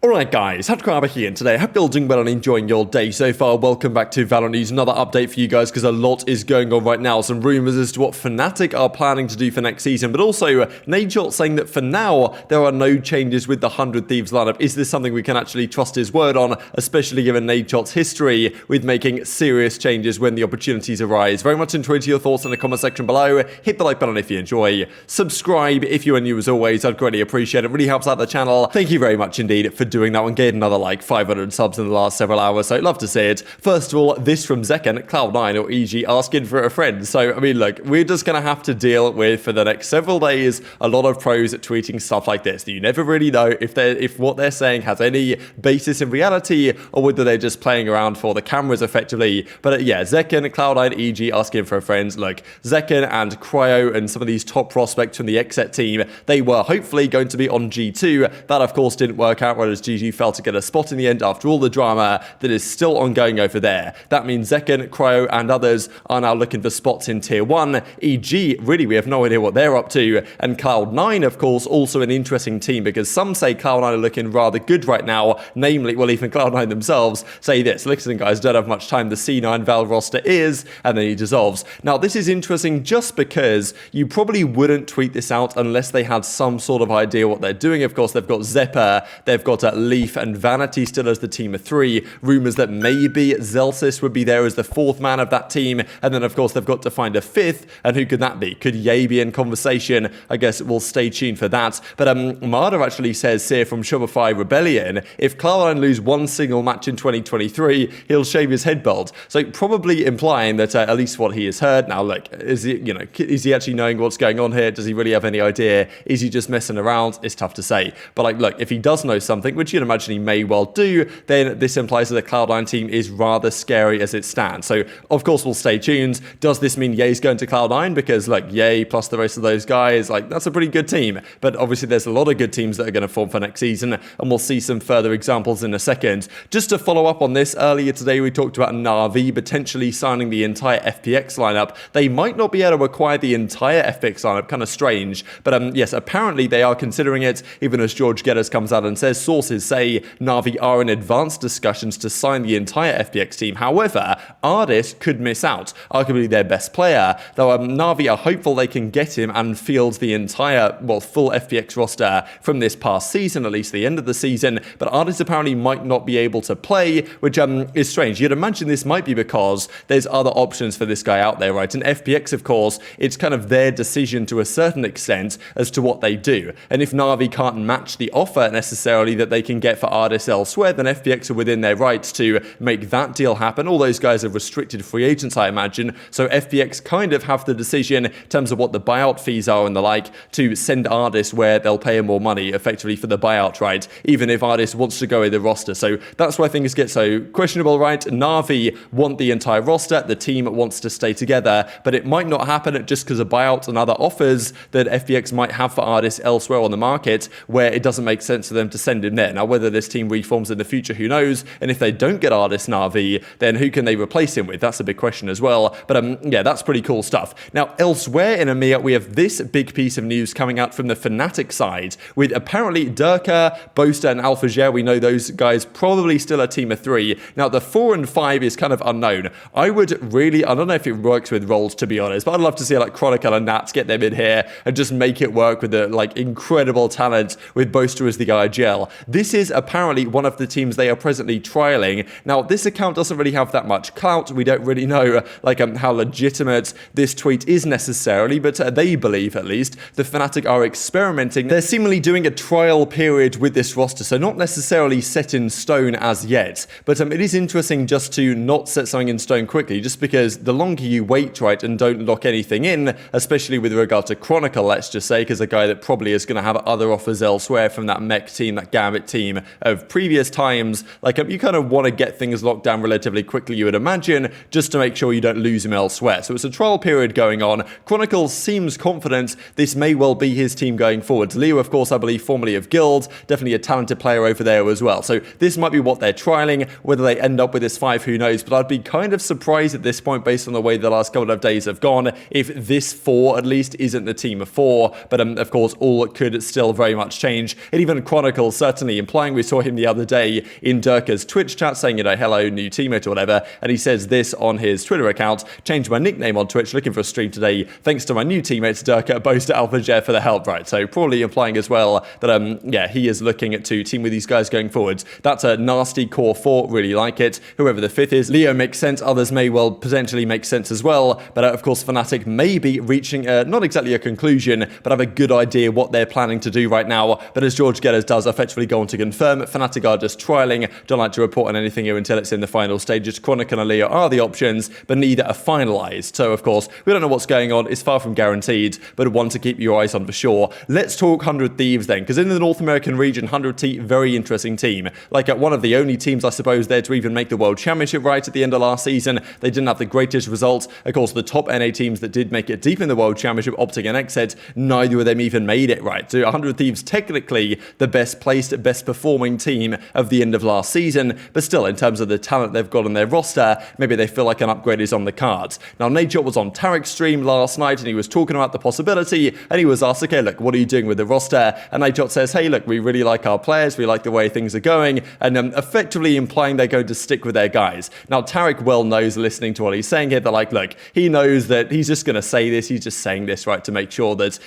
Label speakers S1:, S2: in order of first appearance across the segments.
S1: Alright guys, TacticalRab here, and today I hope you're all doing well and enjoying your day so far. Welcome back to VALORANT News, another update for you guys because a lot is going on right now. Some rumours as to what Fnatic are planning to do for next season, but also Nadeshot saying that for now there are no changes with the 100 Thieves lineup. Is this something we can actually trust his word on, especially given Nadeshot's history with making serious changes when the opportunities arise? Very much enjoyed your thoughts in the comment section below. Hit the like button if you enjoy. Subscribe if you are new as always, I'd greatly appreciate it. It really helps out the channel. Thank you very much indeed for doing that one. Gained another like 500 subs in the last several hours, so I'd love to see it. First of all, this from Zyppan, Cloud9 or EG asking for a friend. So I mean, look, we're just gonna have to deal with for the next several days a lot of pros tweeting stuff like this that you never really know if what they're saying has any basis in reality or whether they're just playing around for the cameras effectively. But yeah, Zyppan, Cloud9, EG asking for a friend. Look, Zyppan and Cryo and some of these top prospects from the XSET team, they were hopefully going to be on G2. That of course didn't work out, whereas GG fell to get a spot in the end after all the drama that is still ongoing over there. That means Zyppan, Cryo and others are now looking for spots in tier 1. EG, really we have no idea what they're up to. And Cloud9 of course also an interesting team because some say Cloud9 are looking rather good right now, namely, well even Cloud9 themselves say this: listen guys, don't have much time, the C9 Val roster is, and then he dissolves. Now this is interesting just because you probably wouldn't tweet this out unless they had some sort of idea what they're doing. Of course they've got Zeppa, they've got Leaf and Vanity still as the team of 3. Rumours that maybe Zelsis would be there as the 4th man of that team. And then of course they've got to find a 5th. And who could that be? Could Ye be in conversation? I guess we'll stay tuned for that. But Marder actually says here from Shopify Rebellion, if Cloud9 lose one single match in 2023, he'll shave his head bald. So probably implying that at least what he has heard. Now look, is he actually knowing what's going on here? Does he really have any idea? Is he just messing around? It's tough to say. But like, look, if he does know something, which you'd imagine he may well do, then this implies that the Cloud9 team is rather scary as it stands. So of course we'll stay tuned. Does this mean Ye's going to Cloud9? Because like Ye plus the rest of those guys, like that's a pretty good team. But obviously there's a lot of good teams that are going to form for next season, and we'll see some further examples in a second. Just to follow up on this, earlier today we talked about Na'Vi potentially signing the entire FPX lineup. They might not be able to acquire the entire FPX lineup, kind of strange, but yes, apparently they are considering it, even as George Geddes comes out and says sources say Na'Vi are in advanced discussions to sign the entire FPX team. However, Ardis could miss out, arguably their best player, though Na'Vi are hopeful they can get him and field the entire, well, full FPX roster from this past season, at least the end of the season. But Ardis apparently might not be able to play, which is strange. You'd imagine this might be because there's other options for this guy out there, right? And FPX, of course, it's kind of their decision to a certain extent as to what they do. And if Na'Vi can't match the offer necessarily that they can get for Ardis elsewhere, then FPX are within their rights to make that deal happen. All those guys are restricted free agents, I imagine, so FPX kind of have the decision in terms of what the buyout fees are and the like to send Ardis where they'll pay him more money effectively for the buyout, right? Even if Ardis wants to go in the roster. So that's why things get so questionable, right? Na'Vi want the entire roster, the team wants to stay together, but it might not happen just because of buyouts and other offers that FPX might have for Ardis elsewhere on the market where it doesn't make sense for them to send him there. Now whether this team reforms in the future, who knows? And if they don't get Ardis Na'Vi, then who can they replace him with? That's a big question as well. But yeah, that's pretty cool stuff. Now elsewhere in EMEA, we have this big piece of news coming out from the Fnatic side with apparently Turko, Boaster and AlphaJair. We know those guys probably still a team of 3. Now the 4 and 5 is kind of unknown. I don't know if it works with roles to be honest, but I'd love to see like Chronicle and Nats get them in here and just make it work with the like incredible talent with Boaster as the IGL. This is apparently one of the teams they are presently trialing. Now this account doesn't really have that much clout. We don't really know like how legitimate this tweet is necessarily, but they believe at least the Fnatic are experimenting. They're seemingly doing a trial period with this roster, so not necessarily set in stone as yet, but it is interesting just to not set something in stone quickly, just because the longer you wait, right, and don't lock anything in, especially with regard to Chronicle, let's just say, because a guy that probably is going to have other offers elsewhere from that mech team, that Gambit team of previous times, like you kind of want to get things locked down relatively quickly, you would imagine, just to make sure you don't lose him elsewhere. So it's a trial period going on. Chronicle seems confident this may well be his team going forward. Leo, of course, I believe formerly of Guild, definitely a talented player over there as well. So this might be what they're trialing. Whether they end up with this 5, who knows? But I'd be kind of surprised at this point based on the way the last couple of days have gone if this 4 at least isn't the team of 4. But of course, all could still very much change. And even Chronicle certainly effectively implying. We saw him the other day in Turko's Twitch chat saying, you know, hello, new teammate or whatever. And he says this on his Twitter account, changed my nickname on Twitch, looking for a stream today, thanks to my new teammates Turko, boast to AlphaJ for the help, right? So probably implying as well that, yeah, he is looking to team with these guys going forwards. That's a nasty core 4, really like it. Whoever the 5th is, Leo makes sense, others may well potentially make sense as well, but of course Fnatic may be reaching not exactly a conclusion, but have a good idea what they're planning to do right now. But as George Getters does effectively go on to confirm, Fnatic are just trialing, don't like to report on anything here until it's in the final stages. Chronicle and Leo are the options, but neither are finalized. So of course, we don't know what's going on, it's far from guaranteed, but one to keep your eyes on for sure. Let's talk 100 Thieves then, because in the North American region, 100T, very interesting team. Like one of the only teams, I suppose, there to even make the World Championship right at the end of last season. They didn't have the greatest results. Of course, the top NA teams that did make it deep in the World Championship, OpTic and xNed, neither of them even made it right. So 100 Thieves technically the best placed, best performing team of the end of last season, but still in terms of the talent they've got on their roster, maybe they feel like an upgrade is on the cards. Now, Nadeshot was on Tarek's stream last night and he was talking about the possibility and he was asked, okay, look, what are you doing with the roster? And Nadeshot says, hey, look, we really like our players, we like the way things are going, and effectively implying they're going to stick with their guys. Now, Tarek well knows, listening to what he's saying here, that like, look, he knows that he's just going to say this, he's just saying this, right, to make sure that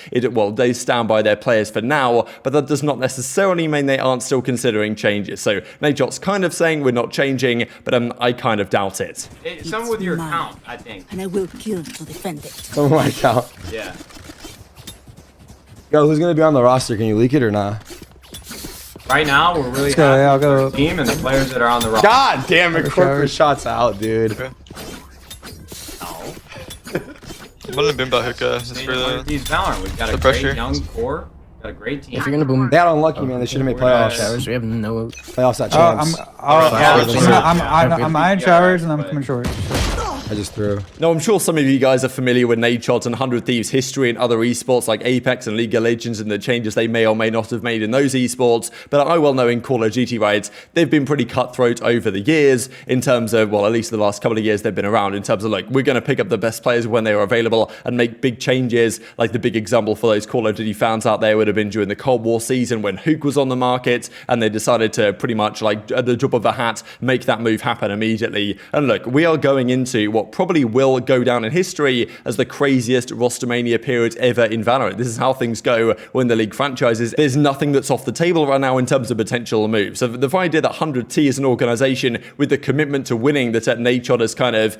S1: they stand by their players for now, but that does not necessarily mean they aren't still considering changes. So Nadeshot's kind of saying we're not changing, but I kind of doubt it.
S2: Some with your account, I think.
S3: And I will kill to defend it.
S4: Oh my god.
S2: Yeah.
S4: Yo, who's gonna be on the roster? Can you leak it or not?
S2: Right now, we're really
S4: go,
S2: happy
S4: yeah, I'll
S2: with our
S4: go.
S2: team and the players that are on the roster.
S4: God damn it, corporate shots out, dude.
S5: Okay. I'm gonna bimba hookah. It's really
S2: These VALORANT, we've got a
S5: pressure.
S2: great young core, got a great team.
S6: If you're gonna boom
S4: They got unlucky, man. They should have made playoffs.
S6: showers, we have no.
S4: Playoffs that chance.
S7: I'm eyeing showers and I'm coming short.
S4: I just threw.
S1: Now, I'm sure some of you guys are familiar with Nadeshot and 100 Thieves history in other esports like Apex and League of Legends and the changes they may or may not have made in those esports. But I well know in Call of Duty, right, they've been pretty cutthroat over the years in terms of, well, at least the last couple of years they've been around in terms of like, we're going to pick up the best players when they are available and make big changes. Like the big example for those Call of Duty fans out there would have been during the Cold War season when Hiko was on the market and they decided to pretty much like at the drop of a hat, make that move happen immediately. And look, we are going into what probably will go down in history as the craziest rostermania period ever in VALORANT. This is how things go when the league franchises. There's nothing that's off the table right now in terms of potential moves. So the idea that 100T is an organization with the commitment to winning that Nadeshot has kind of,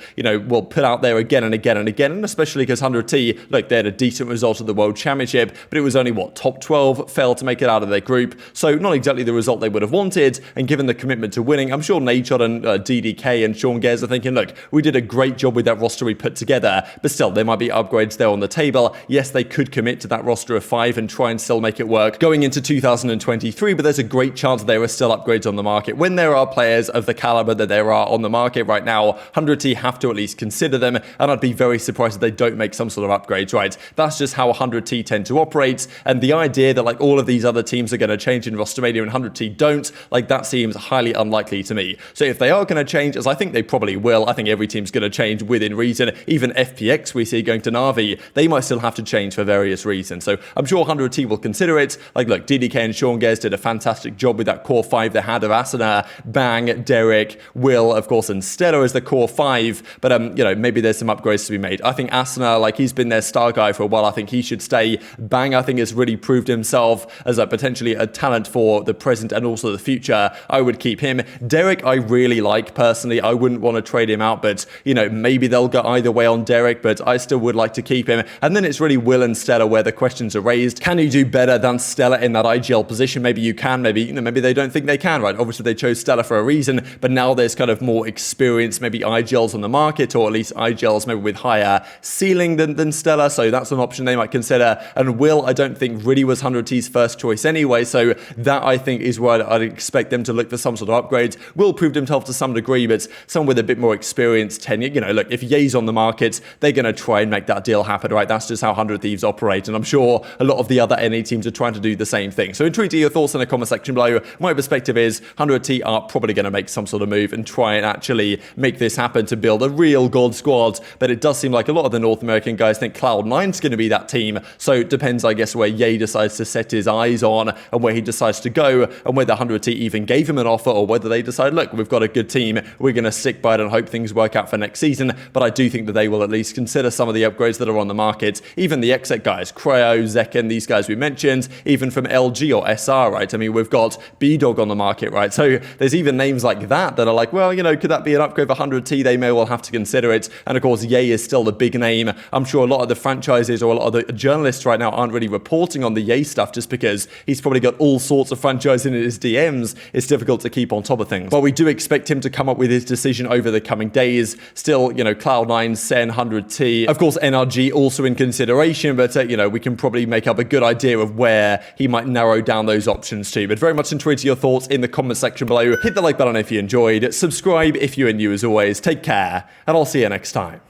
S1: will put out there again and again and again, and especially because 100T, look, they had a decent result of the World Championship, but it was only, top 12, failed to make it out of their group. So not exactly the result they would have wanted, and given the commitment to winning, I'm sure Nadeshot and DDK and Sean Gers are thinking, look, we did a great job with that roster we put together, but still there might be upgrades there on the table. Yes, they could commit to that roster of 5 and try and still make it work going into 2023, but there's a great chance there are still upgrades on the market. When there are players of the caliber that there are on the market right now, 100T have to at least consider them, and I'd be very surprised if they don't make some sort of upgrades, right? That's just how 100T tend to operate, and the idea that like all of these other teams are going to change in rostermania and 100T don't, like that seems highly unlikely to me. So if they are going to change, as I think they probably will, I think every team's going to change within reason. Even FPX we see going to Na'Vi, they might still have to change for various reasons. So I'm sure 100T will consider it. Like, look, DDK and Sean Gers did a fantastic job with that core 5 they had of Asuna, Bang, Derek, Will, of course, and Stella as the core 5. But, maybe there's some upgrades to be made. I think Asuna, like, he's been their star guy for a while. I think he should stay. Bang, I think, has really proved himself as potentially a talent for the present and also the future. I would keep him. Derek, I really like personally. I wouldn't want to trade him out, but, maybe they'll go either way on Derek, but I still would like to keep him. And then it's really Will and Stella where the questions are raised. Can you do better than Stella in that IGL position? Maybe you can, maybe they don't think they can, right? Obviously they chose Stella for a reason, but now there's kind of more experience, maybe IGLs on the market, or at least IGLs maybe with higher ceiling than Stella, so that's an option they might consider. And Will, I don't think really was 100T's first choice anyway, so that I think is where I'd expect them to look for some sort of upgrades. Will proved himself to some degree, but someone with a bit more experience, 10, you know, look, if Ye's on the market, they're going to try and make that deal happen, right? That's just how 100 Thieves operate. And I'm sure a lot of the other NA teams are trying to do the same thing. So intrigued to your thoughts in the comment section below. My perspective is 100T are probably going to make some sort of move and try and actually make this happen to build a real gold squad. But it does seem like a lot of the North American guys think Cloud9's going to be that team. So it depends, I guess, where Ye decides to set his eyes on and where he decides to go, and whether 100T even gave him an offer, or whether they decide, look, we've got a good team, we're going to stick by it and hope things work out for next season. But I do think that they will at least consider some of the upgrades that are on the market. Even the exec guys, Cryo, zyppan, these guys we mentioned, even from LG or SR, right? I mean, we've got B-Dog on the market, right? So there's even names like that are like, well, you know, could that be an upgrade for 100T? They may well have to consider it. And of course, Ye is still the big name. I'm sure a lot of the franchises or a lot of the journalists right now aren't really reporting on the Ye stuff just because he's probably got all sorts of franchises in his DMs. It's difficult to keep on top of things. But we do expect him to come up with his decision over the coming days. Still, you know, Cloud9, Sen, 100T. Of course, NRG also in consideration, but, you know, we can probably make up a good idea of where he might narrow down those options to. But very much intrigued to your thoughts in the comment section below. Hit the like button if you enjoyed. Subscribe if you are new as always. Take care, and I'll see you next time.